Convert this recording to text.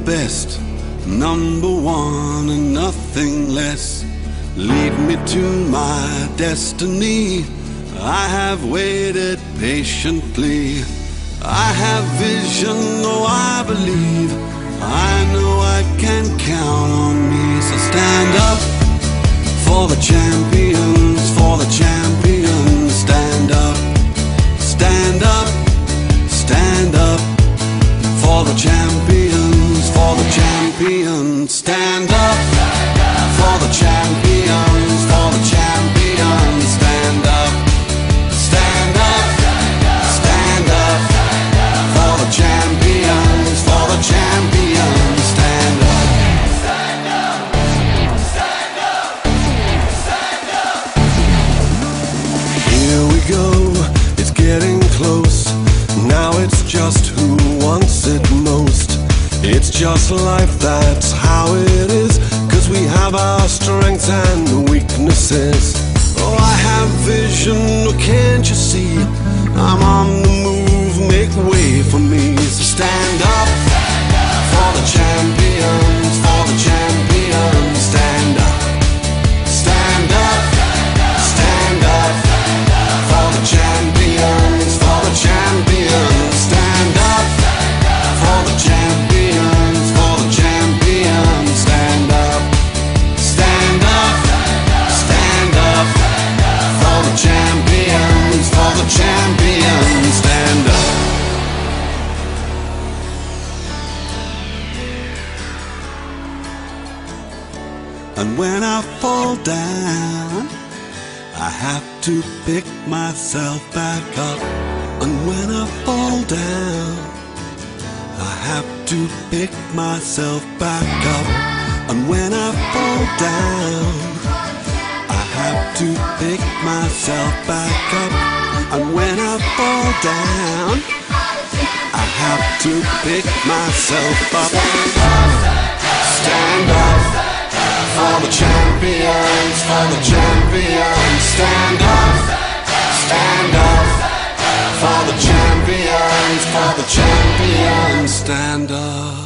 best, number one and nothing less. Lead me to my destiny. I have waited patiently. I have vision, oh I believe. I know I can count on me. So stand up for the champions, for the champions. Stand up, stand up, stand up for the champions, for the champions. Stand up for the champions, for the champions. Stand up, stand up, stand up for the champions, for the champions. Stand up, stand up, stand up, stand up. Here we go, it's getting close. Now it's just who wants it most. It's just life, that's how it is. 'Cause we have our strengths and weaknesses. Oh, I have vision, oh, can't you see? I'm on the move, make way for me. So stand up for the champions, for the champions. Stand up, stand up, stand up for the champions, for the champions. Stand up for the champions, for the champions. Stand up, stand up, stand up for the champions, for the champions. Stand up. And when I fall down, I have to pick myself back up. And when I fall down, I have to pick myself back up. And when I fall down, I have to pick myself back up. And when I fall down, I have to pick myself up. Stand up for the champions, for the champions. Stand up, stand up for the champions, for the champions. Stand up.